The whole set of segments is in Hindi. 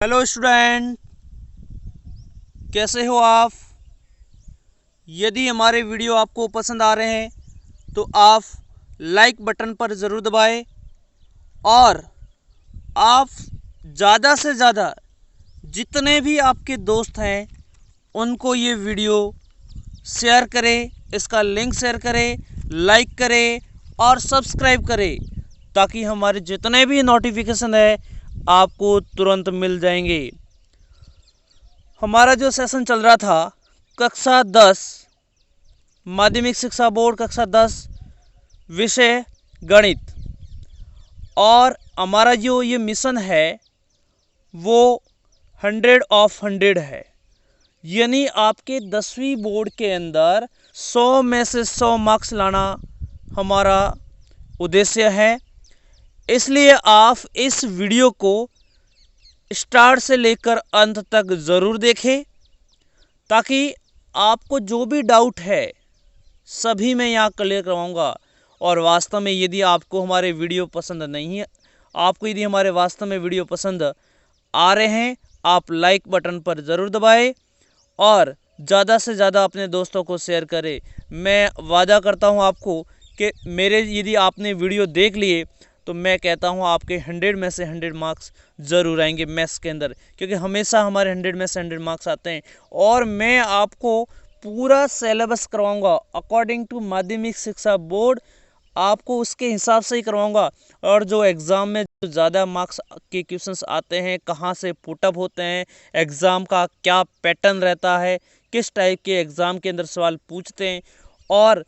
हेलो स्टूडेंट, कैसे हो आप। यदि हमारे वीडियो आपको पसंद आ रहे हैं तो आप लाइक बटन पर ज़रूर दबाएं और आप ज़्यादा से ज़्यादा जितने भी आपके दोस्त हैं उनको ये वीडियो शेयर करें, इसका लिंक शेयर करें, लाइक करें और सब्सक्राइब करें ताकि हमारे जितने भी नोटिफिकेशन है आपको तुरंत मिल जाएंगे। हमारा जो सेशन चल रहा था कक्षा 10 माध्यमिक शिक्षा बोर्ड कक्षा 10 विषय गणित, और हमारा जो ये मिशन है वो 100 ऑफ 100 है। यानी आपके 10वीं बोर्ड के अंदर 100 में से 100 मार्क्स लाना हमारा उद्देश्य है। इसलिए आप इस वीडियो को स्टार्ट से लेकर अंत तक ज़रूर देखें ताकि आपको जो भी डाउट है सभी मैं यहाँ क्लियर करवाऊँगा। और वास्तव में यदि आपको हमारे वीडियो पसंद नहीं है, आपको यदि हमारे वास्तव में वीडियो पसंद आ रहे हैं, आप लाइक बटन पर ज़रूर दबाएं और ज़्यादा से ज़्यादा अपने दोस्तों को शेयर करें। मैं वादा करता हूँ आपको कि मेरे यदि आपने वीडियो देख लिए तो मैं कहता हूँ आपके 100 में से 100 मार्क्स ज़रूर आएंगे मैथ्स के अंदर, क्योंकि हमेशा हमारे 100 में से 100 मार्क्स आते हैं। और मैं आपको पूरा सिलेबस करवाऊँगा अकॉर्डिंग टू माध्यमिक शिक्षा बोर्ड, आपको उसके हिसाब से ही करवाऊँगा। और जो एग्ज़ाम में जो ज़्यादा मार्क्स के क्वेश्चंस आते हैं, कहाँ से पुटअप होते हैं, एग्ज़ाम का क्या पैटर्न रहता है, किस टाइप के एग्ज़ाम के अंदर सवाल पूछते हैं, और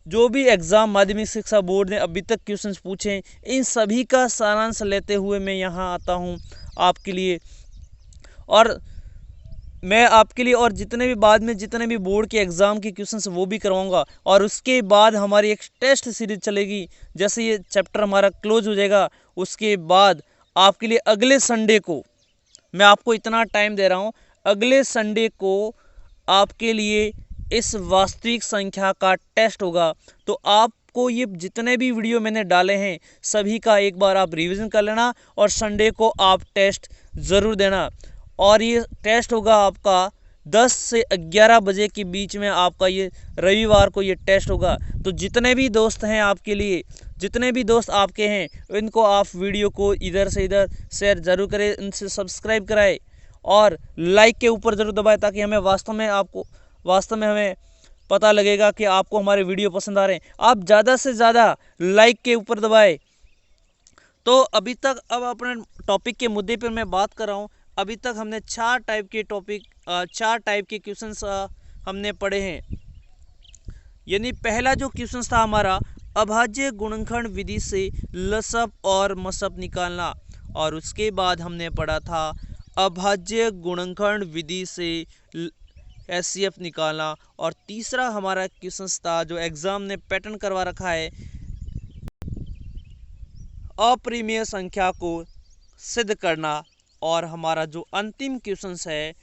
जो भी एग्ज़ाम माध्यमिक शिक्षा बोर्ड ने अभी तक क्वेश्चंस पूछे हैं, इन सभी का सारांश लेते हुए मैं यहाँ आता हूँ आपके लिए। और मैं आपके लिए और जितने भी बाद में जितने भी बोर्ड के एग्ज़ाम के क्वेश्चंस वो भी करवाऊंगा। और उसके बाद हमारी एक टेस्ट सीरीज चलेगी। जैसे ये चैप्टर हमारा क्लोज हो जाएगा उसके बाद आपके लिए अगले संडे को, मैं आपको इतना टाइम दे रहा हूँ, अगले संडे को आपके लिए इस वास्तविक संख्या का टेस्ट होगा। तो आपको ये जितने भी वीडियो मैंने डाले हैं सभी का एक बार आप रिवीजन कर लेना और संडे को आप टेस्ट ज़रूर देना। और ये टेस्ट होगा आपका 10 से 11 बजे के बीच में, आपका ये रविवार को ये टेस्ट होगा। तो जितने भी दोस्त हैं आपके लिए, जितने भी दोस्त आपके हैं, इनको आप वीडियो को इधर से इधर शेयर ज़रूर करें, इनसे सब्सक्राइब कराएं और लाइक के ऊपर ज़रूर दबाएं ताकि हमें वास्तव में हमें पता लगेगा कि आपको हमारे वीडियो पसंद आ रहे हैं। आप ज़्यादा से ज़्यादा लाइक के ऊपर दबाएं। तो अभी तक अब अपने टॉपिक के मुद्दे पर मैं बात कर रहा हूँ। अभी तक हमने 4 टाइप के क्वेश्चंस हमने पढ़े हैं। यानी पहला जो क्वेश्चन था हमारा, अभाज्य गुणनखंड विधि से लसअप और मसअप निकालना, और उसके बाद हमने पढ़ा था अभाज्य गुणनखंड विधि से एचसीएफ निकालना। और तीसरा हमारा क्वेश्चन था जो एग्जाम ने पैटर्न करवा रखा है, अपरिमेय संख्या को सिद्ध करना। और हमारा जो अंतिम क्वेश्चन है,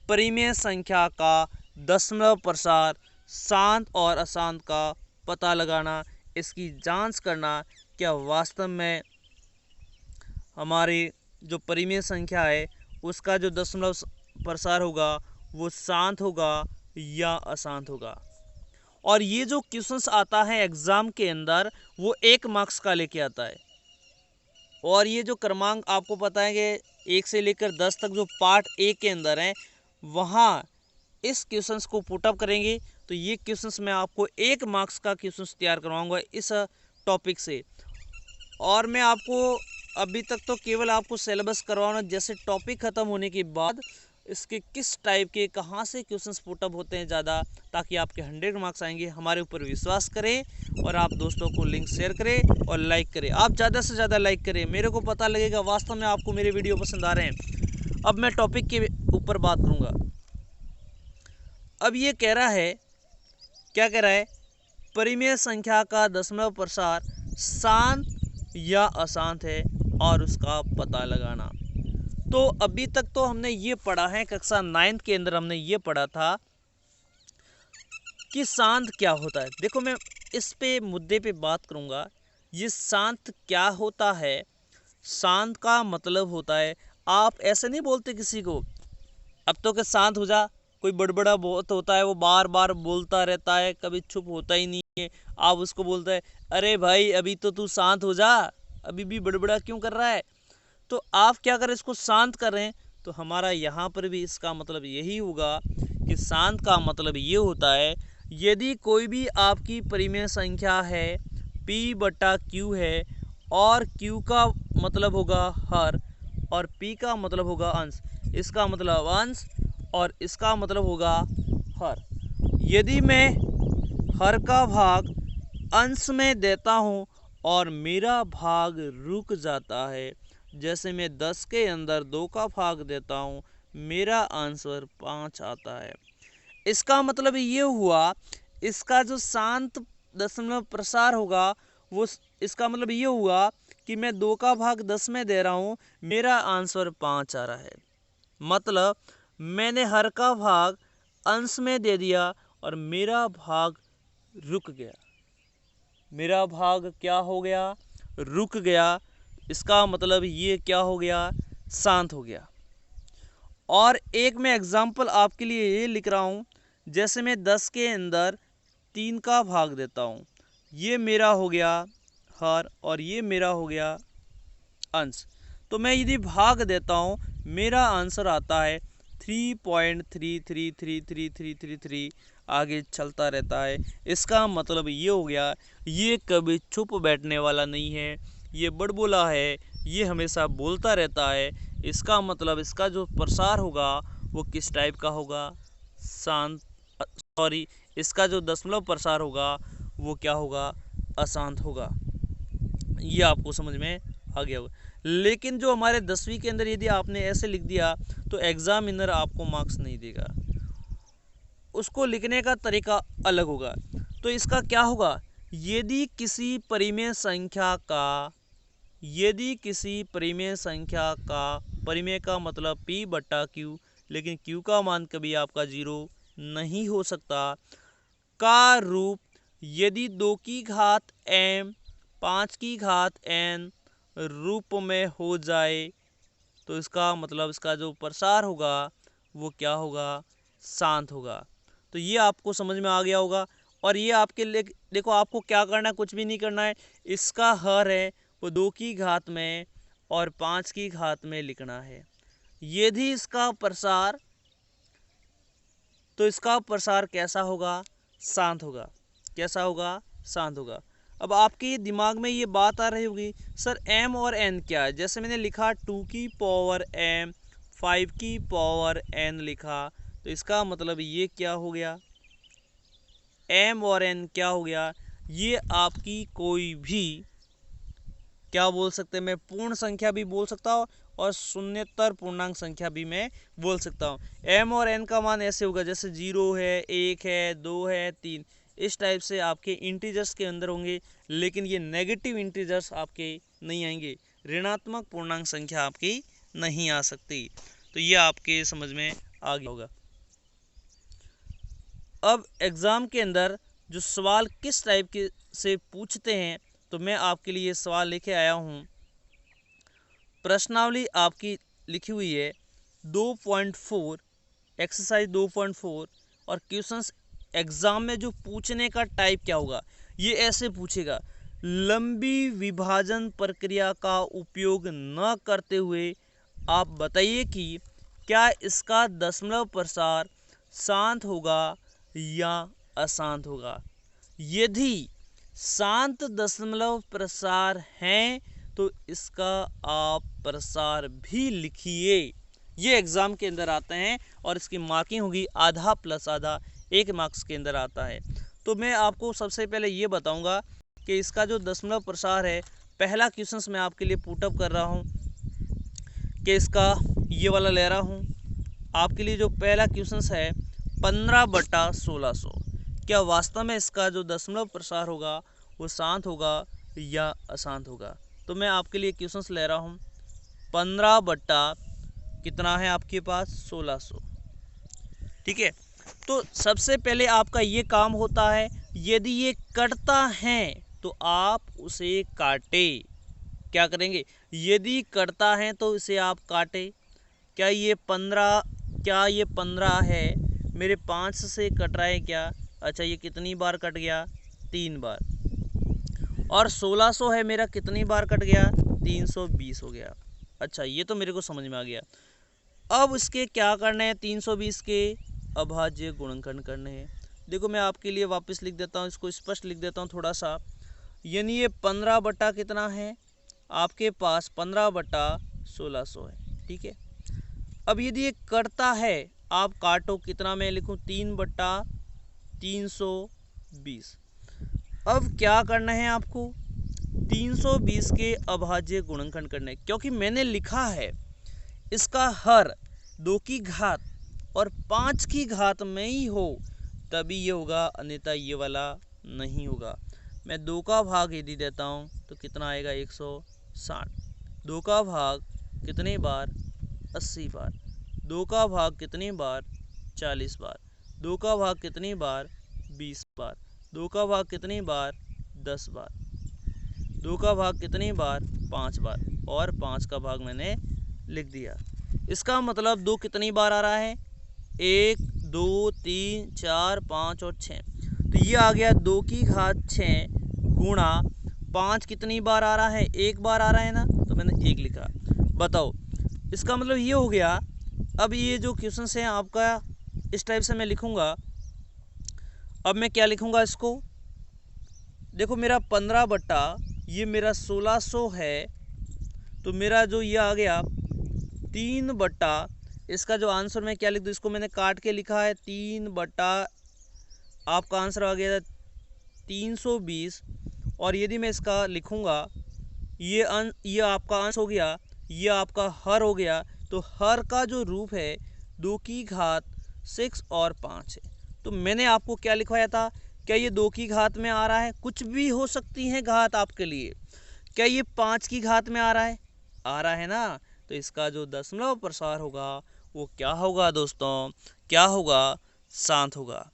परिमेय संख्या का दशमलव प्रसार, शांत और अशांत का पता लगाना, इसकी जांच करना क्या वास्तव में हमारी जो परिमेय संख्या है उसका जो दशमलव प्रसार होगा वो शांत होगा या अशांत होगा। और ये जो क्वेश्चंस आता है एग्ज़ाम के अंदर वो 1 मार्क्स का लेके आता है। और ये जो क्रमांक आपको पता है कि 1 से लेकर 10 तक जो पार्ट ए के अंदर है, वहाँ इस क्वेश्चंस को पुटअप करेंगे। तो ये क्वेश्चंस मैं आपको 1 मार्क्स का क्वेश्चंस तैयार करवाऊंगा इस टॉपिक से। और मैं आपको अभी तक तो केवल आपको सिलेबस करवाना, जैसे टॉपिक ख़त्म होने के बाद इसके किस टाइप के कहाँ से क्वेश्चंस पुटअप होते हैं ज़्यादा, ताकि आपके 100 मार्क्स आएंगे। हमारे ऊपर विश्वास करें और आप दोस्तों को लिंक शेयर करें और लाइक करें। आप ज़्यादा से ज़्यादा लाइक करें, मेरे को पता लगेगा वास्तव में आपको मेरे वीडियो पसंद आ रहे हैं। अब मैं टॉपिक के ऊपर बात करूँगा। अब ये कह रहा है, क्या कह रहा है, परिमेय संख्या का दशमलव प्रसार शांत या अशांत है और उसका पता लगाना। तो अभी तक तो हमने ये पढ़ा है, कक्षा 9 के अंदर हमने ये पढ़ा था कि शांत क्या होता है। देखो मैं इस पे मुद्दे पे बात करूँगा। ये शांत क्या होता है? शांत का मतलब होता है आप ऐसे नहीं बोलते किसी को, अब तो के शांत हो जा। कोई बड़बड़ा बहुत होता है, वो बार बार बोलता रहता है, कभी चुप होता ही नहीं है। आप उसको बोलते हैं, अरे भाई अभी तो तू शांत हो जा, अभी भी बड़बड़ा क्यों कर रहा है। तो आप क्या करें, इसको शांत करें। तो हमारा यहाँ पर भी इसका मतलब यही होगा कि शांत का मतलब ये होता है, यदि कोई भी आपकी परिमेय संख्या है, p बटा q है, और q का मतलब होगा हर और p का मतलब होगा अंश, इसका मतलब अंश और इसका मतलब होगा हर। यदि मैं हर का भाग अंश में देता हूँ और मेरा भाग रुक जाता है, जैसे मैं 10 के अंदर 2 का भाग देता हूँ, मेरा आंसर 5 आता है। इसका मतलब ये हुआ, इसका जो शांत दशमलव प्रसार होगा वो, इसका मतलब ये हुआ कि मैं 2 का भाग 10 में दे रहा हूँ, मेरा आंसर 5 आ रहा है। मतलब मैंने हर का भाग अंश में दे दिया और मेरा भाग रुक गया, मेरा भाग क्या हो गया, रुक गया। इसका मतलब ये क्या हो गया, शांत हो गया। और एक मैं एग्जाम्पल आपके लिए ये लिख रहा हूँ, जैसे मैं 10 के अंदर 3 का भाग देता हूँ, ये मेरा हो गया हर और ये मेरा हो गया अंश। तो मैं यदि भाग देता हूँ, मेरा आंसर आता है 3.333333, आगे चलता रहता है। इसका मतलब ये हो गया, ये कभी चुप बैठने वाला नहीं है, ये बड़बोला है, ये हमेशा बोलता रहता है। इसका मतलब इसका जो प्रसार होगा वो किस टाइप का होगा, शांत, सॉरी, इसका जो दशमलव प्रसार होगा वो क्या होगा, अशांत होगा। ये आपको समझ में आ गया होगा। लेकिन जो हमारे 10वीं के अंदर यदि आपने ऐसे लिख दिया तो एग्जामिनर आपको मार्क्स नहीं देगा, उसको लिखने का तरीका अलग होगा। तो इसका क्या होगा, यदि किसी परिमेय संख्या का, यदि किसी परिमेय संख्या का, परिमेय का मतलब p बटा q, लेकिन q का मान कभी आपका 0 नहीं हो सकता, का रूप यदि 2 की घात m 5 की घात n रूप में हो जाए, तो इसका मतलब इसका जो प्रसार होगा वो क्या होगा, शांत होगा। तो ये आपको समझ में आ गया होगा। और ये आपके लिए देखो, आपको क्या करना है, कुछ भी नहीं करना है। इसका हर है वो 2 की घात में और 5 की घात में लिखना है। यदि इसका प्रसार, तो इसका प्रसार कैसा होगा, शांत होगा। कैसा होगा, शांत होगा। अब आपके दिमाग में ये बात आ रही होगी, सर m और n क्या है। जैसे मैंने लिखा 2 की पावर m 5 की पावर n लिखा, तो इसका मतलब ये क्या हो गया, m और n क्या हो गया, ये आपकी कोई भी, क्या बोल सकते हैं, मैं पूर्ण संख्या भी बोल सकता हूँ और शून्यतर पूर्णांक संख्या भी मैं बोल सकता हूँ। m और n का मान ऐसे होगा जैसे 0 है, 1 है, 2 है, 3, इस टाइप से आपके इंटीजर्स के अंदर होंगे। लेकिन ये नेगेटिव इंटीजर्स आपके नहीं आएंगे, ऋणात्मक पूर्णांक संख्या आपकी नहीं आ सकती। तो ये आपके समझ में आ गया होगा। अब एग्ज़ाम के अंदर जो सवाल किस टाइप के से पूछते हैं, तो मैं आपके लिए सवाल लेके आया हूँ। प्रश्नावली आपकी लिखी हुई है 2.4, एक्सरसाइज 2.4, और क्वेश्चंस एग्ज़ाम में जो पूछने का टाइप क्या होगा, ये ऐसे पूछेगा, लंबी विभाजन प्रक्रिया का उपयोग न करते हुए आप बताइए कि क्या इसका दशमलव प्रसार शांत होगा या अशांत होगा। यदि शांत दशमलव प्रसार हैं तो इसका आप प्रसार भी लिखिए। ये एग्ज़ाम के अंदर आते हैं और इसकी मार्किंग होगी आधा प्लस आधा, 1 मार्क्स के अंदर आता है। तो मैं आपको सबसे पहले ये बताऊंगा कि इसका जो दशमलव प्रसार है, पहला क्वेश्चन मैं आपके लिए पुटअप कर रहा हूँ कि इसका ये वाला ले रहा हूँ आपके लिए। जो पहला क्वेश्चन है 15/1600, क्या वास्तव में इसका जो दशमलव प्रसार होगा वो शांत होगा या अशांत होगा। तो मैं आपके लिए क्वेश्चन ले रहा हूँ 15 बट्टा कितना है आपके पास 1600, ठीक है। तो सबसे पहले आपका ये काम होता है, यदि ये कटता है तो आप उसे काटे। क्या करेंगे, यदि कटता है तो इसे आप काटे। क्या ये 15 है, मेरे 5 से कट रहा है क्या? अच्छा, ये कितनी बार कट गया? 3 बार। और 1600 है मेरा, कितनी बार कट गया? 320 हो गया। अच्छा, ये तो मेरे को समझ में आ गया। अब इसके क्या करना है? 320 के अभाज्य गुणनखंड करने हैं। देखो मैं आपके लिए वापस लिख देता हूँ, इसको स्पष्ट लिख देता हूँ थोड़ा सा। यानी ये 15 बटा कितना है आपके पास? 15 बटा 1600 है, ठीक है। अब यदि ये कटता है, आप काटो, कितना मैं लिखूँ? 3 बटा 320। अब क्या करना है आपको? 320 के अभाज्य गुणनखंड करने, क्योंकि मैंने लिखा है इसका हर 2 की घात और 5 की घात में ही हो तभी ये होगा, अन्यथा ये वाला नहीं होगा। मैं 2 का भाग यदि देता हूँ तो कितना आएगा? 160। 2 का भाग कितने बार? 80 बार। 2 का भाग कितनी बार? 40 बार। 2 का भाग कितनी बार? 20 बार। 2 का भाग कितनी बार? 10 बार। 2 का भाग कितनी बार? 5 बार। और 5 का भाग मैंने लिख दिया। इसका मतलब 2 कितनी बार आ रहा है? 1 2 3 4 5 और 6। तो ये आ गया 2 की घात 6 गुणा 5 कितनी बार आ रहा है? 1 बार आ रहा है ना, तो मैंने 1 लिखा। बताओ, इसका मतलब ये हो गया। अब ये जो क्वेश्चन है आपका, इस टाइप से मैं लिखूंगा। अब मैं क्या लिखूंगा इसको? देखो मेरा 15 बटा ये मेरा 1600 है, तो मेरा जो ये आ गया 3 बटा, इसका जो आंसर मैं क्या लिख दूँ? इसको मैंने काट के लिखा है 3 बटा, आपका आंसर आ गया 320। और यदि मैं इसका लिखूंगा, ये आपका अंश हो गया, ये आपका हर हो गया। तो हर का जो रूप है 2 की घात 6 और 5 है। तो मैंने आपको क्या लिखवाया था? क्या ये 2 की घात में आ रहा है? कुछ भी हो सकती है घात आपके लिए। क्या ये 5 की घात में आ रहा है? आ रहा है ना। तो इसका जो दशमलव प्रसार होगा वो क्या होगा दोस्तों? क्या होगा? शांत होगा।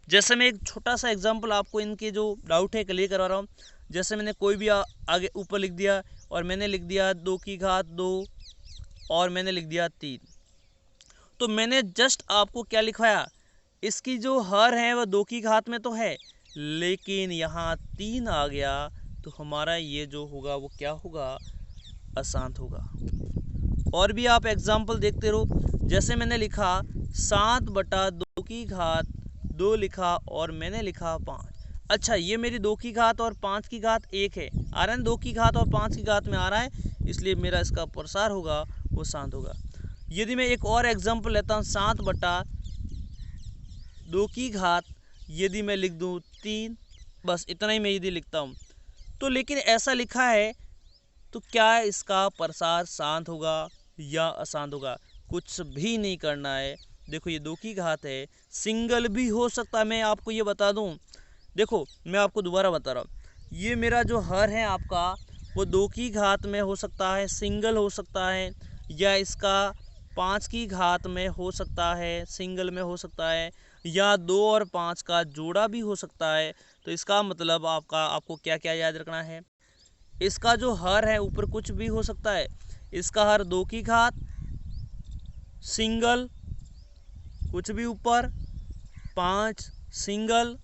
जैसे मैं एक छोटा सा एग्जांपल आपको इनके जो डाउट है क्लियर करवा रहा हूँ। जैसे मैंने कोई भी आगे ऊपर लिख दिया, और मैंने लिख दिया 2 की घात 2 और मैंने लिख दिया 3। तो मैंने जस्ट आपको क्या लिखवाया? इसकी जो हर है वह 2 की घात में तो है, लेकिन यहाँ 3 आ गया, तो हमारा ये जो होगा वो क्या होगा? अशांत होगा। और भी आप एग्जाम्पल देखते रहो। जैसे मैंने लिखा 7 बटा 2 की घात 2 लिखा और मैंने लिखा 5। अच्छा, ये मेरी 2 की घात और 5 की घात 1 है, आ रहा है 2 की घात और 5 की घात में आ रहा है, इसलिए मेरा इसका प्रसार होगा वो शांत होगा। यदि मैं एक और एग्जाम्पल लेता हूँ, 7 बटा 2 की घात यदि मैं लिख दूँ 3, बस इतना ही मैं यदि लिखता हूँ तो, लेकिन ऐसा लिखा है, तो क्या इसका प्रसार शांत होगा या अशांत होगा? कुछ भी नहीं करना है। देखो ये 2 की घात है, सिंगल भी हो सकता है, मैं आपको ये बता दूं। देखो मैं आपको दोबारा बता रहा हूँ, ये मेरा जो हर है आपका वो 2 की घात में हो सकता है, सिंगल हो सकता है, या इसका 5 की घात में हो सकता है, सिंगल में हो सकता है, या 2 और 5 का जोड़ा भी हो सकता है। तो इसका मतलब आपको क्या क्या याद रखना है? इसका जो हर है ऊपर कुछ भी हो सकता है। इसका हर 2 की घात, सिंगल, कुछ भी ऊपर, 5 सिंगल,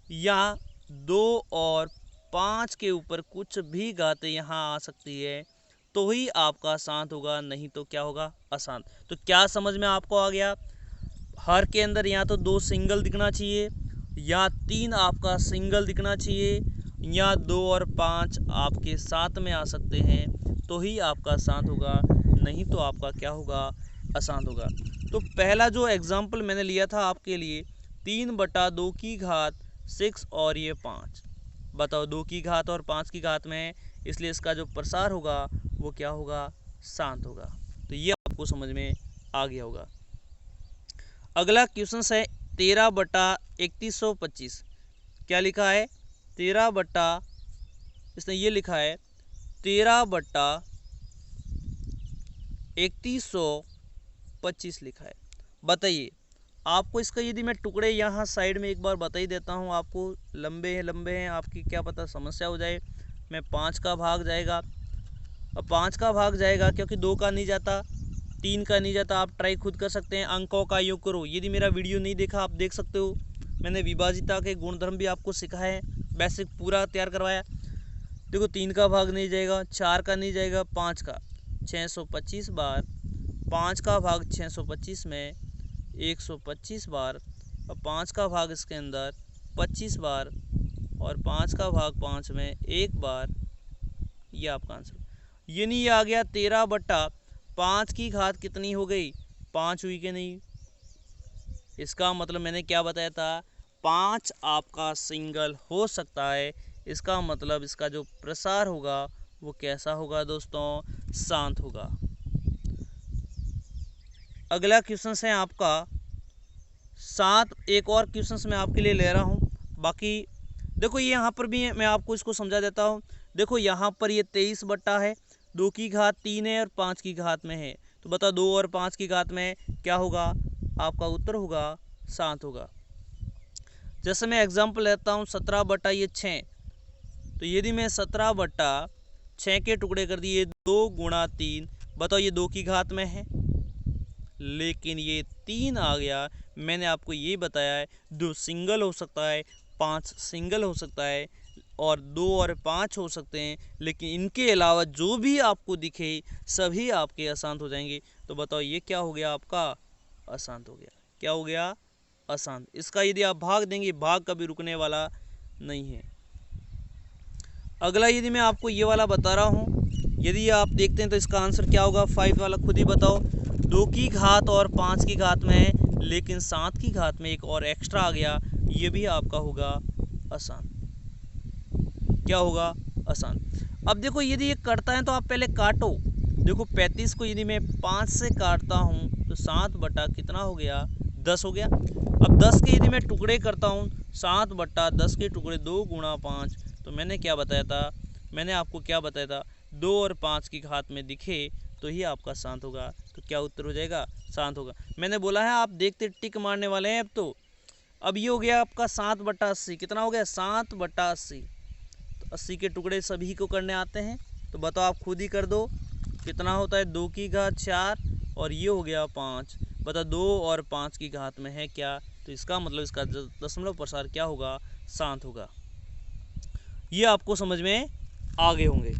या 2 और 5 के ऊपर कुछ भी घातें यहाँ आ सकती है, तो ही आपका शांत होगा, नहीं तो क्या होगा? अशांत। तो क्या समझ में आपको आ गया? हर के अंदर या तो 2 सिंगल दिखना चाहिए, या 3 आपका सिंगल दिखना चाहिए, या 2 और 5 आपके साथ में आ सकते हैं, तो ही आपका शांत होगा, नहीं तो आपका क्या होगा? अशांत होगा। तो पहला जो एग्जाम्पल मैंने लिया था आपके लिए, 3 बटा 2 की घात 6 और ये 5। बताओ 2 की घात और 5 की घात में है, इसलिए इसका जो प्रसार होगा वो क्या होगा? शांत होगा। तो ये आपको समझ में आ गया होगा। अगला क्वेश्चन है 13 बटा 3125। क्या लिखा है? 13 बटा, इसने ये लिखा है 13 बटा 3125 लिखा है। बताइए आपको इसका, यदि मैं टुकड़े यहाँ साइड में एक बार बता ही देता हूँ आपको, लंबे हैं आपकी क्या पता समस्या हो जाए। मैं 5 का भाग जाएगा, अब 5 का भाग जाएगा क्योंकि 2 का नहीं जाता, 3 का नहीं जाता। आप ट्राई खुद कर सकते हैं, अंकों का योग करो। यदि मेरा वीडियो नहीं देखा आप देख सकते हो, मैंने विभाजिता के गुणधर्म भी आपको सिखाए हैं, बेसिक पूरा तैयार करवाया। देखो 3 का भाग नहीं जाएगा, 4 का नहीं जाएगा, 5 का 625 बार, 5 का भाग 625 में 125 बार, और 5 का भाग इसके अंदर 25 बार, और 5 का भाग 5 में 1 बार। ये आपका आंसर। यानी ये आ गया 13/5 की घात कितनी हो गई, 5 हुई कि नहीं। इसका मतलब मैंने क्या बताया था, 5 आपका सिंगल हो सकता है। इसका मतलब इसका जो प्रसार होगा वो कैसा होगा दोस्तों, शांत होगा। अगला क्वेश्चन है आपका 7। एक और क्वेश्चन मैं आपके लिए ले रहा हूँ। बाकी देखो ये यहाँ पर भी मैं आपको इसको समझा देता हूँ। देखो यहाँ पर ये 23 बट्टा है, 2 की घात 3 है और 5 की घात में है। तो बताओ 2 और 5 की घात में क्या होगा, आपका उत्तर होगा 7 होगा। जैसे मैं एग्जाम्पल लेता हूँ 17 बट्टा ये 6, तो यदि मैं 17 बट्टा 6 के टुकड़े कर दिए 2 गुणा 3, बताओ ये 2 की घात में है, लेकिन ये 3 आ गया। मैंने आपको ये बताया है 2 सिंगल हो सकता है, 5 सिंगल हो सकता है, और 2 और 5 हो सकते हैं, लेकिन इनके अलावा जो भी आपको दिखे सभी आपके अशांत हो जाएंगे। तो बताओ ये क्या हो गया, आपका अशांत हो गया। क्या हो गया, अशांत। इसका यदि आप भाग देंगे, भाग कभी रुकने वाला नहीं है। अगला यदि मैं आपको ये वाला बता रहा हूँ, यदि आप देखते हैं तो इसका आंसर क्या होगा, 5 वाला खुद ही बताओ। 2 की घात और 5 की घात में है, लेकिन 7 की घात में एक और एक्स्ट्रा आ गया, ये भी आपका होगा अशांत। क्या होगा, अशांत। अब देखो यदि ये कटता है तो आप पहले काटो। देखो 35 को यदि मैं 5 से काटता हूँ तो 7 बटा कितना हो गया, 10 हो गया। अब 10 के यदि मैं टुकड़े करता हूँ, 7 बटा 10 के टुकड़े 2 गुणा 5, तो मैंने क्या बताया था, मैंने आपको क्या बताया था, 2 और 5 की घात में दिखे तो ही आपका शांत होगा। तो क्या उत्तर हो जाएगा, शांत होगा। मैंने बोला है आप देखते टिक मारने वाले हैं। अब ये हो गया आपका 7 बटा 80, कितना हो गया, 7 बटा 80। तो 80 के टुकड़े सभी को करने आते हैं, तो बताओ आप खुद ही कर दो कितना होता है, 2 की घात 4 और ये हो गया 5। बताओ 2 और 5 की घात में है क्या, तो इसका मतलब इसका दशमलव प्रसार क्या होगा, शांत होगा। ये आपको समझ में आ गए होंगे।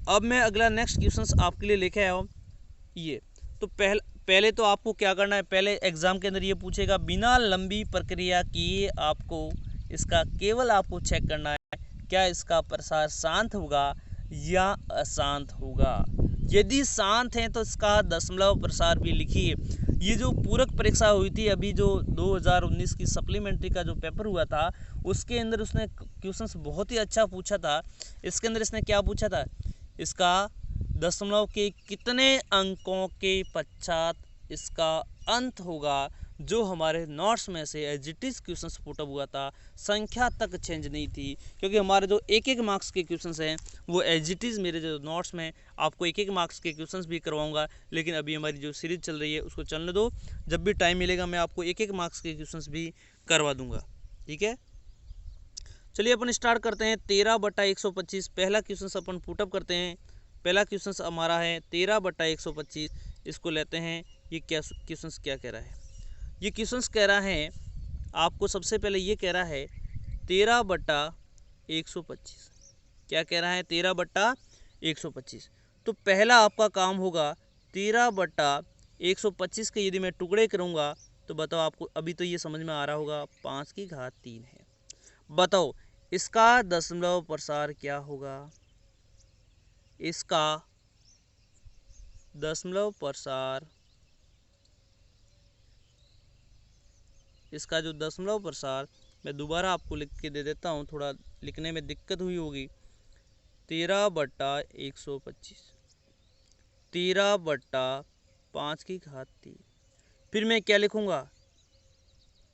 अब मैं अगला नेक्स्ट क्वेश्चन आपके लिए लेके आया हूँ। ये तो पहले तो आपको क्या करना है, पहले एग्जाम के अंदर ये पूछेगा बिना लंबी प्रक्रिया किए आपको इसका केवल आपको चेक करना है क्या इसका प्रसार शांत होगा या अशांत होगा। यदि शांत है तो इसका दशमलव प्रसार भी लिखिए। ये जो पूरक परीक्षा हुई थी अभी जो 2019 की सप्लीमेंट्री का जो पेपर हुआ था, उसके अंदर उसने क्वेश्चंस बहुत ही अच्छा पूछा था। इसके अंदर इसने क्या पूछा था, इसका दशमलव के कितने अंकों के पश्चात इसका अंत होगा। जो हमारे नोट्स में से as it is questions put up हुआ था, संख्या तक चेंज नहीं थी, क्योंकि हमारे जो एक एक मार्क्स के क्वेश्चंस हैं वो एज इट इज मेरे जो नोट्स में आपको एक एक मार्क्स के क्वेश्चंस भी करवाऊंगा। लेकिन अभी हमारी जो सीरीज चल रही है उसको चलने दो, जब भी टाइम मिलेगा मैं आपको एक एक मार्क्स के क्वेश्चंस भी करवा दूंगा, ठीक है। चलिए अपन स्टार्ट करते हैं। 13/125 पहला क्वेश्चन अपन पुटअप करते हैं। पहला क्वेश्चन हमारा है 13/125। इसको लेते हैं। ये क्या क्वेश्चन क्या कह रहा है, ये क्वेश्चन कह रहा है आपको सबसे पहले ये कह रहा है 13/125। क्या कह रहा है, 13/125। तो पहला आपका काम होगा 13/125 के यदि मैं टुकड़े करूँगा तो बताओ आपको अभी तो ये समझ में आ रहा होगा 5 की घात 3 है। बताओ इसका दशमलव प्रसार क्या होगा, इसका दशमलव प्रसार, इसका जो दशमलव प्रसार मैं दोबारा आपको लिख के दे देता हूँ, थोड़ा लिखने में दिक्कत हुई होगी। 13/125, 13/5 की घात 3। फिर मैं क्या लिखूँगा,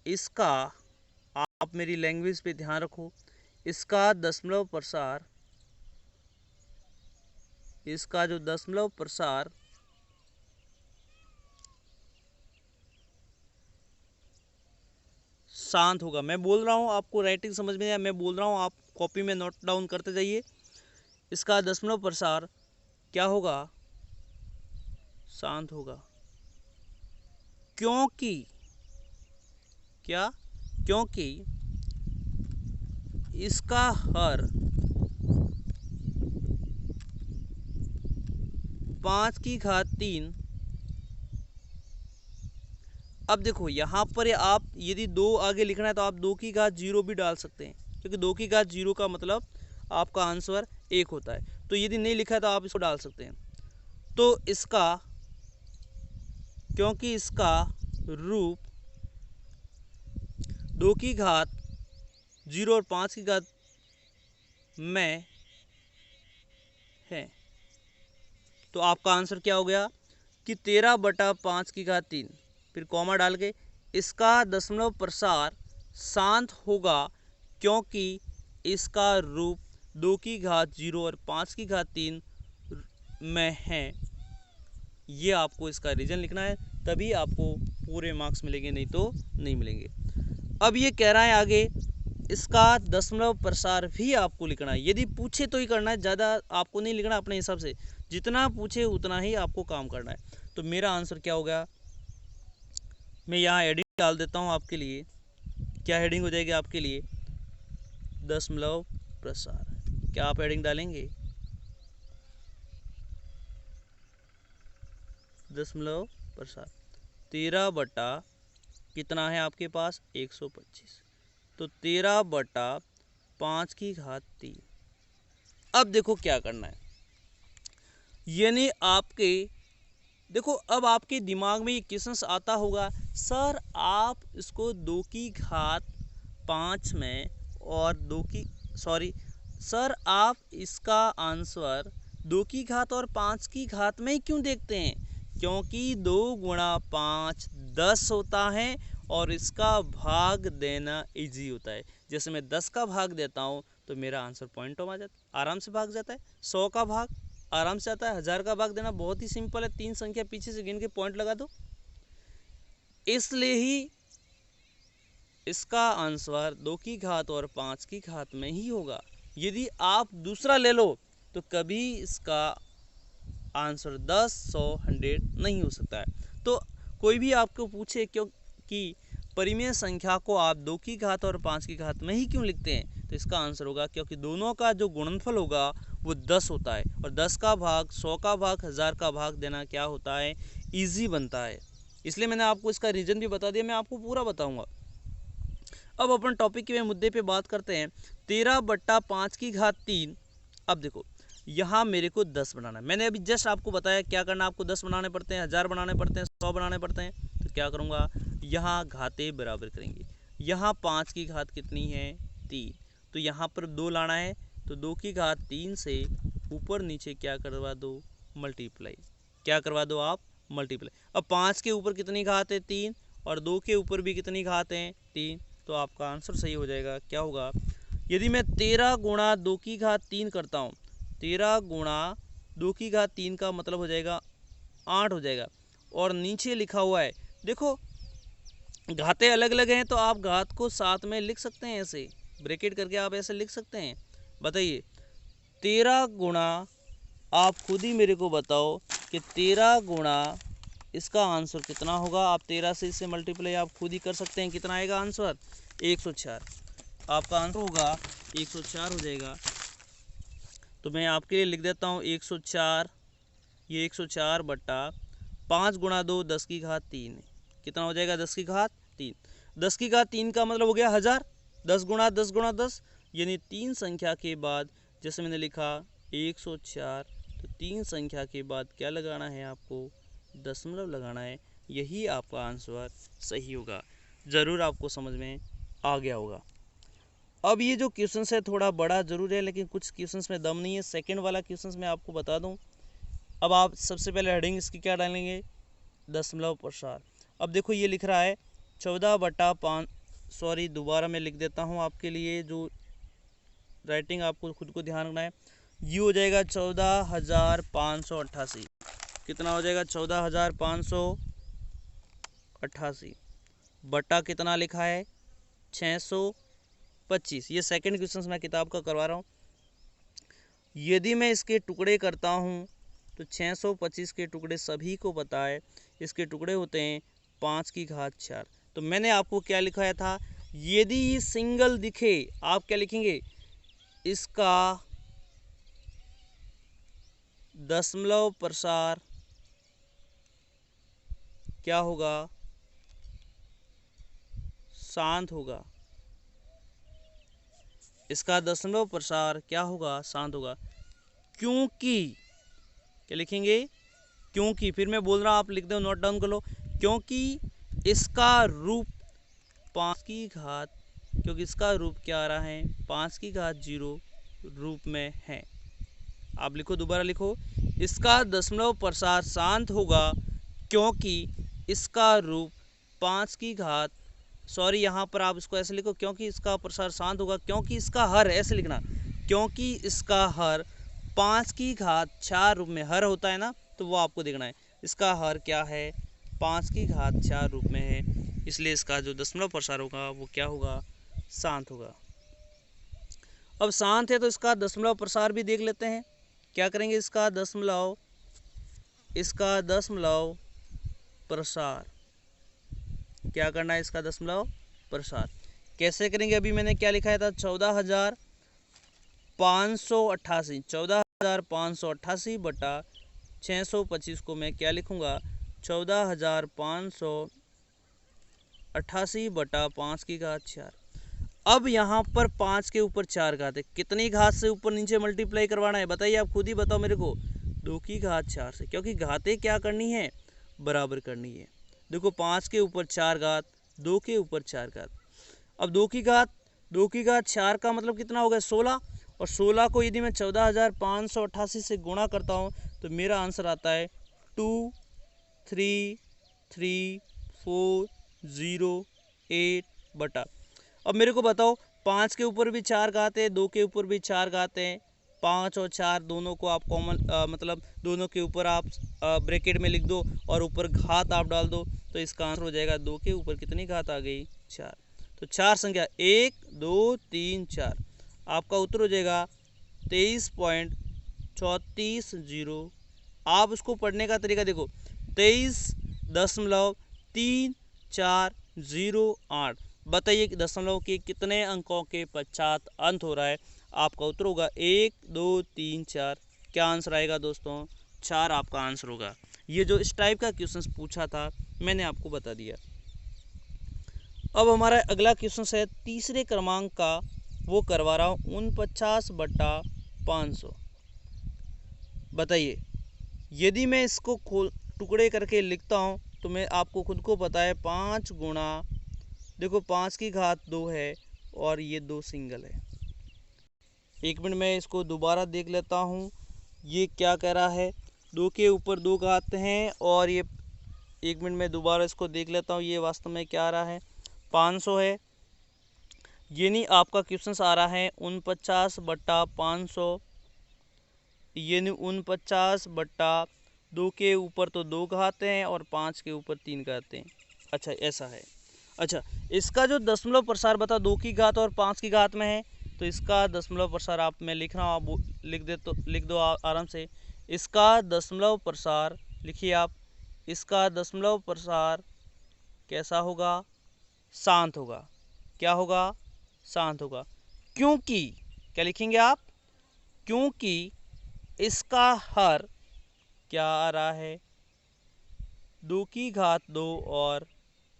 इसका, आप मेरी लैंग्वेज पे ध्यान रखो, इसका दशमलव प्रसार, इसका जो दशमलव प्रसार शांत होगा। मैं बोल रहा हूँ आपको राइटिंग समझ में आया, मैं बोल रहा हूँ आप कॉपी में नोट डाउन करते जाइए। इसका दशमलव प्रसार क्या होगा, शांत होगा। क्योंकि क्या, क्योंकि इसका हर 5⁻3। अब देखो यहाँ पर आप यदि 2 आगे लिखना है तो आप 2⁻0 भी डाल सकते हैं, क्योंकि 2⁻0 का मतलब आपका आंसर 1 होता है। तो यदि नहीं लिखा है तो आप इसको डाल सकते हैं। तो इसका, क्योंकि इसका रूप 2⁻0 और 5 में है, तो आपका आंसर क्या हो गया कि 13/5⁻3। फिर कॉमा डाल के इसका दशमलव प्रसार शांत होगा, क्योंकि इसका रूप 2⁻0 और 5⁻3 में है। ये आपको इसका रीजन लिखना है, तभी आपको पूरे मार्क्स मिलेंगे, नहीं तो नहीं मिलेंगे। अब ये कह रहा है आगे, इसका दशमलव प्रसार भी आपको लिखना है। यदि पूछे तो ही करना है, ज़्यादा आपको नहीं लिखना, अपने हिसाब से जितना पूछे उतना ही आपको काम करना है। तो मेरा आंसर क्या हो गया, मैं यहाँ हेडिंग डाल देता हूँ आपके लिए। क्या हेडिंग हो जाएगी आपके लिए, दशमलव प्रसार। क्या आप हेडिंग डालेंगे, दशमलव प्रसार। 13 बटा कितना है आपके पास, 125। तो 13/5⁻3। अब देखो क्या करना है, यानी आपके, देखो अब आपके दिमाग में ये क्वेश्चन आता होगा, सर आप इसको 2⁻5 में और सर आप इसका आंसर 2 और 5 में ही क्यों देखते हैं, क्योंकि 2 × 5 10 होता है और इसका भाग देना इजी होता है। जैसे मैं 10 का भाग देता हूँ तो मेरा आंसर पॉइंटों में आ जाता है, आराम से भाग जाता है। 100 का भाग आराम से आता है। 1000 का भाग देना बहुत ही सिंपल है, 3 संख्या पीछे से गिन के पॉइंट लगा दो। इसलिए ही इसका आंसर 2 और 5 में ही होगा। यदि आप दूसरा ले लो तो कभी इसका आंसर 10, 100, 100 नहीं हो सकता है। तो कोई भी आपको पूछे क्योंकि परिमेय संख्या को आप 2 और 5 में ही क्यों लिखते हैं, तो इसका आंसर होगा क्योंकि दोनों का जो गुणनफल होगा वो 10 होता है, और 10 का भाग, 100 का भाग, 1000 का भाग देना क्या होता है, ईजी बनता है। इसलिए मैंने आपको इसका रीजन भी बता दिया, मैं आपको पूरा बताऊंगा। अब अपन टॉपिक के मुद्दे पे बात करते हैं। 13/5⁻3। अब देखो यहाँ मेरे को 10 बनाना है। मैंने अभी जस्ट आपको बताया क्या करना, आपको 10 बनाने पड़ते हैं, 1000 बनाने पड़ते हैं, 100 बनाने पड़ते हैं। तो क्या करूँगा, यहाँ घाते बराबर करेंगे। यहाँ 5 कितनी है, 3। तो यहाँ पर 2 लाना है, तो 2 से ऊपर नीचे क्या करवा दो, मल्टीप्लाई। क्या करवा दो आप, मल्टीप्लाई। अब 5 के ऊपर कितनी घात है, 3, और 2 के ऊपर भी कितनी घात है, 3। तो आपका आंसर सही हो जाएगा। क्या होगा, यदि मैं 13 × 2⁻3 करता हूँ, 13 × 2⁻3 का मतलब हो जाएगा 8 हो जाएगा। और नीचे लिखा हुआ है, देखो घातें अलग अलग हैं, तो आप घात को साथ में लिख सकते हैं, ऐसे ब्रैकेट करके आप ऐसे लिख सकते हैं। बताइए 13 × आप खुद ही मेरे को बताओ कि 13 × इसका आंसर कितना होगा। आप 13 से इसे मल्टीप्लाई आप खुद ही कर सकते हैं, कितना आएगा आंसर, 104। आपका आंसर होगा 104 हो जाएगा। तो मैं आपके लिए लिख देता हूँ 104। ये 104 बटा 5 × 2 10⁻3 कितना हो जाएगा, 10⁻3। 10⁻3 का मतलब हो गया 1000। 10 × 10 × 10 यानी 3 संख्या के बाद, जैसे मैंने लिखा 104, तो 3 संख्या के बाद क्या लगाना है आपको, दशमलव लगाना है। यही आपका आंसर सही होगा। ज़रूर आपको समझ में आ गया होगा। अब ये जो क्वेश्चन है थोड़ा बड़ा जरूर है, लेकिन कुछ क्वेश्चन में दम नहीं है। सेकंड वाला क्वेश्चन मैं आपको बता दूं। अब आप सबसे पहले हेडिंग इसकी क्या डालेंगे, दशमलव प्रसार। अब देखो ये लिख रहा है 14/5, सॉरी दोबारा मैं लिख देता हूँ आपके लिए, जो राइटिंग आपको खुद को ध्यान रखना है। ये हो जाएगा 14,588। कितना हो जाएगा, 14,588 बटा कितना लिखा है, 625। ये सेकंड क्वेश्चन मैं किताब का करवा रहा हूँ। यदि मैं इसके टुकड़े करता हूँ तो 625 के टुकड़े सभी को पता है, इसके टुकड़े होते हैं 5 की घात 4। तो मैंने आपको क्या लिखाया था, यदि ये सिंगल दिखे आप क्या लिखेंगे, इसका दशमलव प्रसार क्या होगा, शांत होगा। इसका दशमलव प्रसार क्या होगा, शांत होगा। क्योंकि क्या लिखेंगे, क्योंकि, फिर मैं बोल रहा हूं आप लिख दो, नोट डाउन कर लो। क्योंकि इसका रूप 5 की घात, क्योंकि इसका रूप क्या आ रहा है, 5 की घात 0 रूप में है। आप लिखो, दोबारा लिखो, इसका दशमलव प्रसार शांत होगा क्योंकि इसका रूप 5 की घात, सॉरी यहाँ पर आप इसको ऐसे लिखो, क्योंकि इसका प्रसार शांत होगा क्योंकि इसका हर, ऐसे लिखना, क्योंकि इसका हर 5 की घात 4 रूप में, हर होता है ना, तो वो आपको देखना है। इसका हर क्या है, 5 की घात 4 रूप में है, इसलिए इसका जो दशमलव प्रसार होगा वो क्या होगा, शांत होगा। अब शांत है तो इसका दशमलव प्रसार भी देख लेते हैं। क्या करेंगे, इसका दशमलव प्रसार क्या करना है, इसका दशमलव प्रसार कैसे करेंगे। अभी मैंने क्या लिखा था, 14,588 बटा 625 को मैं क्या लिखूंगा, 14,588 बटा 5 की घात 4। अब यहाँ पर 5 के ऊपर 4 घात है, कितनी घात से ऊपर नीचे मल्टीप्लाई करवाना है बताइए, आप खुद ही बताओ मेरे को, 2 की घात 4 से, क्योंकि घातें क्या करनी है, बराबर करनी है। देखो 5 के ऊपर 4 घात, 2 के ऊपर 4 घात। अब 2 की घात 4 का मतलब कितना हो गया, 16, और 16 को यदि मैं 14,588 से गुणा करता हूँ तो मेरा आंसर आता है 2333408 बटा। अब मेरे को बताओ, 5 के ऊपर भी 4 घात है, 2 के ऊपर भी 4 घात है, 5 और 4 दोनों को आप कॉमन मतलब दोनों के ऊपर आप ब्रैकेट में लिख दो और ऊपर घात आप डाल दो, तो इसका आंसर हो जाएगा 2 के ऊपर कितनी घात आ गई, 4। तो 4 संख्या 1 2 3 4, आपका उत्तर हो जाएगा 23.34। आप उसको पढ़ने का तरीका देखो, 23.3408। बताइए कि दशमलव के कितने अंकों के पश्चात अंत हो रहा है। आपका उत्तर होगा 1 2 3 4। क्या आंसर आएगा दोस्तों, 4 आपका आंसर होगा। ये जो इस टाइप का क्वेश्चन पूछा था मैंने आपको बता दिया। अब हमारा अगला क्वेश्चन है तीसरे क्रमांक का, वो करवा रहा हूँ 49 बटा 500। बताइए, यदि मैं इसको टुकड़े करके लिखता हूँ तो मैं आपको खुद को पता है 5 गुणा, देखो 5 की घात 2 है और ये 2 सिंगल है। एक मिनट में इसको दोबारा देख लेता हूँ, ये क्या कह रहा है, 2 के ऊपर 2 घात हैं और ये, एक मिनट में दोबारा इसको देख लेता हूँ, ये वास्तव में क्या आ रहा है, 500 है। ये नहीं, आपका क्वेश्चन आ रहा है 49 बटा 500, ये नहीं 49 बटा 2 के ऊपर तो 2 घात हैं और 5 के ऊपर 3 घात हैं। अच्छा ऐसा है। अच्छा, इसका जो दशमलव प्रसार बता 2 की घात और 5 की घात में है, तो इसका दशमलव प्रसार आप, मैं लिख रहा हूँ, आप लिख दो आराम से। इसका दशमलव प्रसार लिखिए आप, इसका दशमलव प्रसार कैसा होगा, शांत होगा। क्या होगा, शांत होगा। क्योंकि क्या लिखेंगे आप, क्योंकि इसका हर क्या आ रहा है, 2 की घात 2 और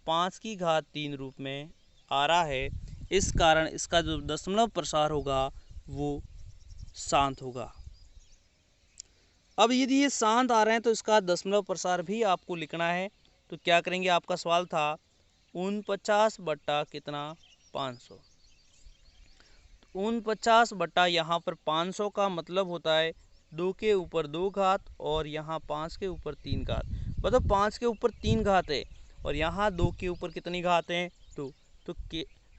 5 की घात 3 रूप में आ रहा है, इस कारण इसका जो दशमलव प्रसार होगा वो शांत होगा। अब यदि ये शांत आ रहे हैं तो इसका दशमलव प्रसार भी आपको लिखना है। तो क्या करेंगे, आपका सवाल था 49 बटा कितना, 500। 49 बटा यहाँ पर 500 का मतलब होता है 2 के ऊपर 2 घात और यहाँ 5 के ऊपर 3 घात। मतलब 5 के ऊपर 3 घात है और यहाँ 2 के ऊपर कितनी घात है, 2। तो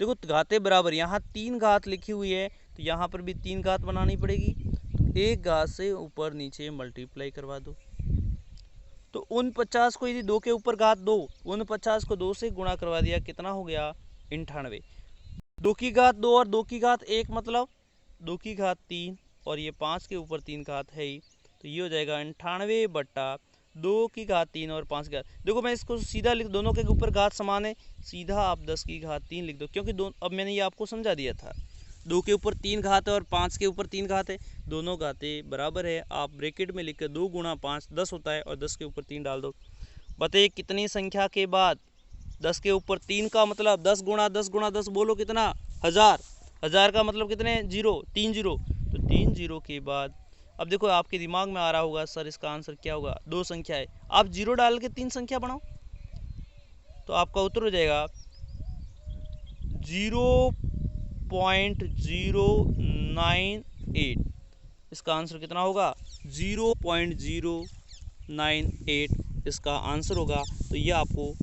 देखो घातें बराबर, यहाँ 3 घात लिखी हुई है तो यहाँ पर भी 3 घात बनानी पड़ेगी। तो एक घात से ऊपर नीचे मल्टीप्लाई करवा दो। तो 49 को यदि 2 के ऊपर घात 2, 49 को 2 से गुणा करवा दिया, कितना हो गया, 98। 2 की घात 2 और 2 की घात 1 मतलब 2 की घात 3, और ये 5 के ऊपर 3 घात है ही, तो ये हो जाएगा 98/2 और 5 की घात। देखो मैं इसको सीधा लिख, दोनों के ऊपर घात समान है, सीधा आप 10 की घात 3 लिख दो, क्योंकि अब मैंने ये आपको समझा दिया था 2 के ऊपर 3 घात है और 5 के ऊपर 3 घात है, दोनों घातें बराबर है। आप ब्रैकेट में लिख कर 2 × 5 10 होता है और 10 के ऊपर 3 डाल दो। बताइए कितनी संख्या के बाद 10 के ऊपर 3 का मतलब 10 × 10 × 10 बोलो कितना, 1000। 1000 का मतलब कितने जीरो, 3 जीरो, तो 3 जीरो के बाद अब देखो आपके दिमाग में आ रहा होगा सर इसका आंसर क्या होगा, 2 संख्या है, आप जीरो डाल के 3 संख्या बनाओ तो आपका उत्तर हो जाएगा 0.098। इसका आंसर कितना होगा, 0.098 इसका आंसर होगा। तो ये आपको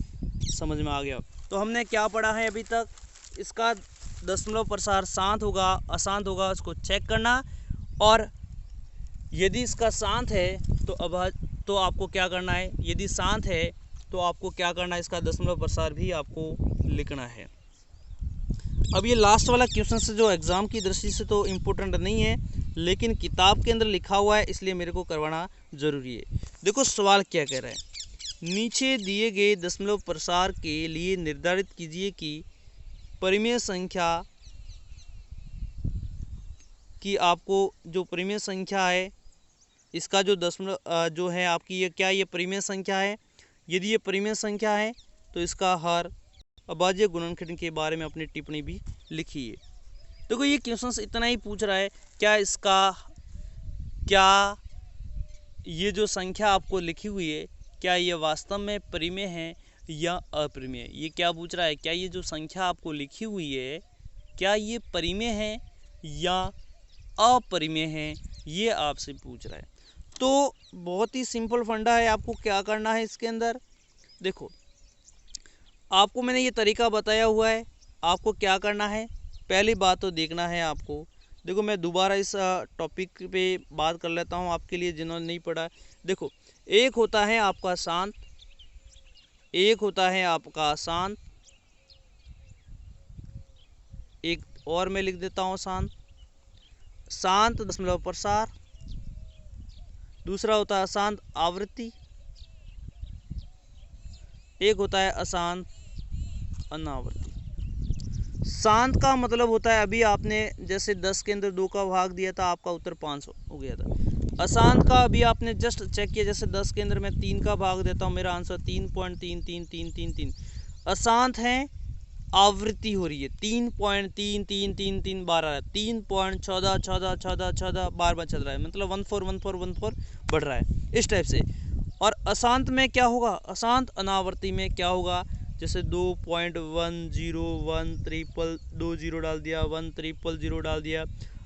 समझ में आ गया। तो हमने क्या पढ़ा है अभी तक, इसका दशमलव प्रसार शांत होगा अशांत होगा उसको चेक करना, और यदि इसका शांत है तो आपको क्या करना है, यदि शांत है तो आपको क्या करना है, इसका दशमलव प्रसार भी आपको लिखना है। अब ये लास्ट वाला क्वेश्चन से जो एग्ज़ाम की दृष्टि से तो इम्पोर्टेंट नहीं है, लेकिन किताब के अंदर लिखा हुआ है इसलिए मेरे को करवाना ज़रूरी है। देखो सवाल क्या कह रहा है, नीचे दिए गए दशमलव प्रसार के लिए निर्धारित कीजिए कि परिमेय संख्या की, आपको जो परिमेय संख्या है इसका जो दशमलव जो है आपकी, ये क्या, ये परिमेय संख्या है। यदि ये परिमेय संख्या है तो इसका हर अभाज्य गुणनखंड के बारे में अपनी टिप्पणी भी लिखिए। देखो ये क्वेश्चन इतना ही पूछ रहा है, क्या ये जो संख्या आपको लिखी हुई है क्या ये वास्तव में परिमेय है या अपरिमेय। ये क्या पूछ रहा है, क्या ये जो संख्या आपको लिखी हुई है क्या ये परिमेय है या अपरिमेय है, ये आपसे पूछ रहा है। तो बहुत ही सिंपल फंडा है, आपको क्या करना है इसके अंदर, देखो आपको मैंने ये तरीका बताया हुआ है, आपको क्या करना है, पहली बात तो देखना है आपको। देखो मैं दोबारा इस टॉपिक पे बात कर लेता हूँ आपके लिए जिन्होंने नहीं पढ़ा। देखो एक होता है आपका शांत, एक होता है आपका अशांत, एक और मैं लिख देता हूँ शांत दशमलव प्रसार, दूसरा होता है अशांत आवृत्ति, एक होता है अशांत अनावृत्ति। शांत का मतलब होता है अभी आपने जैसे 10 के अंदर 2 का भाग दिया था आपका उत्तर 500 हो गया था। अशांत का अभी आपने जस्ट चेक किया, जैसे 10 के अंदर मैं 3 का भाग देता हूँ मेरा आंसर 3.33333। अशांत है, आवृत्ति हो रही है 3.33333 बार आ रहा है, 3.141414 बार बार चल रहा है, मतलब 141414 बढ़ रहा है इस टाइप से। और अशांत में क्या होगा, अशांत अनावर्ती में क्या होगा, जैसे 2.101 ट्रिपल 20 डाल दिया, 1300 डाल दिया,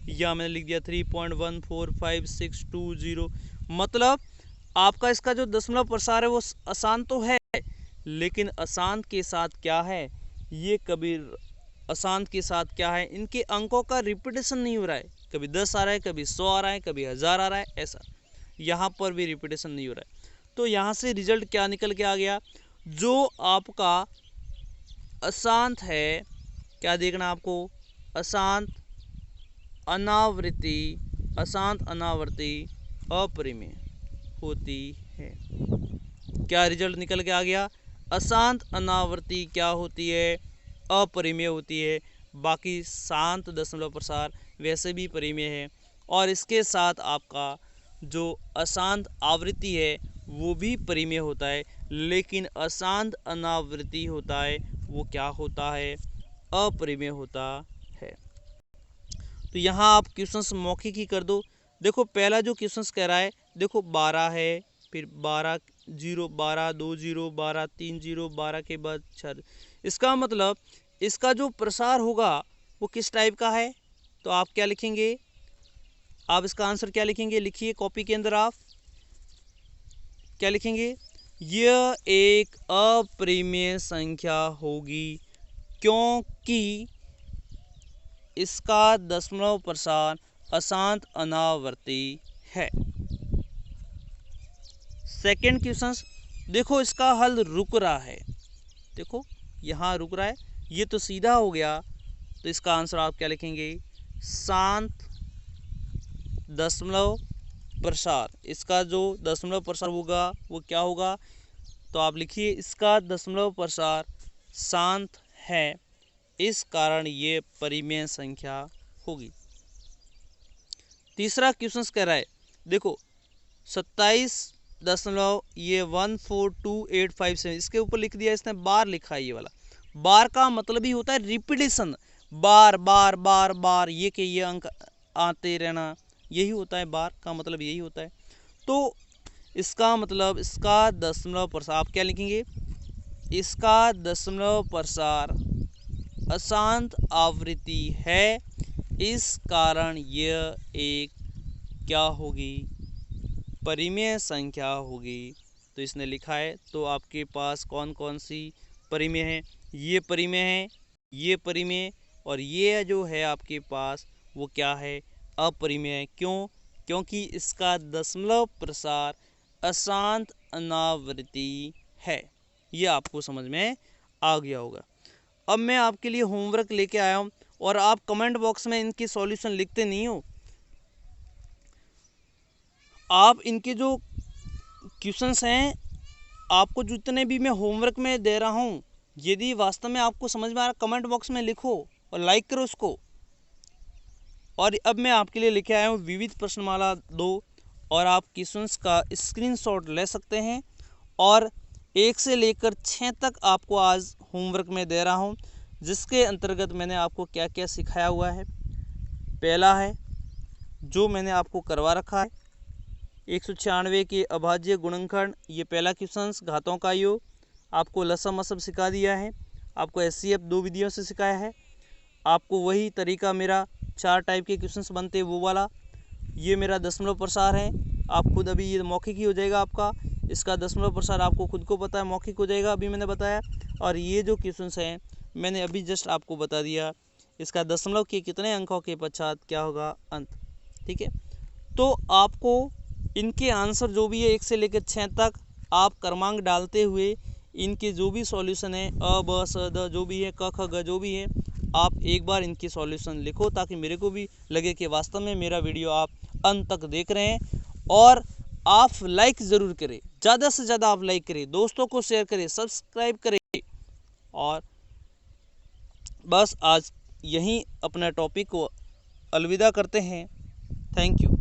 या मैंने लिख दिया 3.145620। मतलब आपका इसका जो दशमलव प्रसार है वो अशांत तो है, लेकिन अशांत के साथ क्या है, ये कभी अशांत के साथ क्या है, इनके अंकों का रिपीटेशन नहीं हो रहा है, कभी 10 आ रहा है, कभी 100 आ रहा है, कभी 1000 आ रहा है, ऐसा यहाँ पर भी रिपीटेशन नहीं हो रहा है। तो यहाँ से रिजल्ट क्या निकल के आ गया, जो आपका अशांत है, क्या देखना आपको, अशांत अनावृत्ति, अशांत अनावृत्ति अपरिमेय होती है। क्या रिजल्ट निकल के आ गया, अशांत अनावृत्ति क्या होती है, अपरिमेय होती है। बाकी शांत दशमलव प्रसार वैसे भी परिमेय है, और इसके साथ आपका जो अशांत आवृत्ति है वो भी परिमेय होता है, लेकिन अशांत अनावृत्ति होता है वो क्या होता है, अपरिमेय होता है। तो यहाँ आप क्वेश्चंस मौखिक ही कर दो। देखो पहला जो क्वेश्चंस कह रहा है, देखो 12 है, फिर 12 0 12 2 0 12 3 0 12 के बाद 6, इसका मतलब इसका जो प्रसार होगा वो किस टाइप का है। तो आप क्या लिखेंगे, आप इसका आंसर क्या लिखेंगे, लिखिए कॉपी के अंदर, आप क्या लिखेंगे, यह एक अपरिमेय संख्या होगी क्योंकि इसका दशमलव प्रसार अशांत अनावर्ती है। सेकंड क्वेश्चन, देखो इसका हल रुक रहा है, देखो यहाँ रुक रहा है, ये तो सीधा हो गया, तो इसका आंसर आप क्या लिखेंगे, शांत दशमलव प्रसार, इसका जो दशमलव प्रसार होगा वो क्या होगा, तो आप लिखिए इसका दशमलव प्रसार शांत है, इस कारण ये परिमेय संख्या होगी। तीसरा क्वेश्चन कह रहा है, देखो 27.142857, इसके ऊपर लिख दिया इसने बार लिखा है, ये वाला बार का मतलब ही होता है रिपीटेशन, बार बार बार बार ये के ये अंक आते रहना, यही होता है बार का मतलब, यही होता है। तो इसका मतलब इसका दशमलव प्रसार आप क्या लिखेंगे, इसका दशमलव प्रसार अशांत आवृत्ति है, इस कारण यह एक क्या होगी, परिमेय संख्या होगी। तो इसने लिखा है, तो आपके पास कौन कौन सी परिमेय है, ये परिमेय है, ये परिमेय, और ये जो है आपके पास वो क्या है, अपरिमेय। क्यों, क्योंकि इसका दशमलव प्रसार अशांत अनावृत्ति है। ये आपको समझ में आ गया होगा। अब मैं आपके लिए होमवर्क लेके आया हूँ, और आप कमेंट बॉक्स में इनकी सॉल्यूशन लिखते नहीं हो, आप इनके जो क्वेश्चंस हैं, आपको जितने भी मैं होमवर्क में दे रहा हूँ, यदि वास्तव में आपको समझ में आ रहा, कमेंट बॉक्स में लिखो और लाइक करो उसको। और अब मैं आपके लिए लेके आया हूँ विविध प्रश्नमाला 2, और आप क्वेश्चंस का स्क्रीनशॉट ले सकते हैं, और 1 से लेकर 6 तक आपको आज होमवर्क में दे रहा हूँ, जिसके अंतर्गत मैंने आपको क्या क्या सिखाया हुआ है। पहला है जो मैंने आपको करवा रखा है 196 के अभाज्य गुणनखंड, ये पहला क्वेश्चन, घातों का योग, आपको लसम असम सिखा दिया है, आपको एचसीएफ 2 विधियों से सिखाया है, आपको वही तरीका मेरा 4 टाइप के क्वेश्चंस बनते वो वाला, ये मेरा दशमलव प्रसार है, आप खुद अभी ये मौखिक ही हो जाएगा आपका, इसका दशमलव प्रसार आपको खुद को पता है, मौखिक हो जाएगा अभी मैंने बताया। और ये जो क्वेश्चंस हैं मैंने अभी जस्ट आपको बता दिया, इसका दशमलव के कितने अंकों के पश्चात क्या होगा, अंत। ठीक है, तो आपको इनके आंसर जो भी है 1 से लेकर 6 तक आप क्रमांक डालते हुए इनके जो भी सॉल्यूशन है, अ ब स द जो भी है, क ख ग जो भी है, आप एक बार इनकी सॉल्यूशन लिखो, ताकि मेरे को भी लगे कि वास्तव में मेरा वीडियो आप अंत तक देख रहे हैं। और आप लाइक ज़रूर करें, ज़्यादा से ज़्यादा आप लाइक करें, दोस्तों को शेयर करें, सब्सक्राइब करें। और बस आज यहीं अपना टॉपिक को अलविदा करते हैं। Thank you.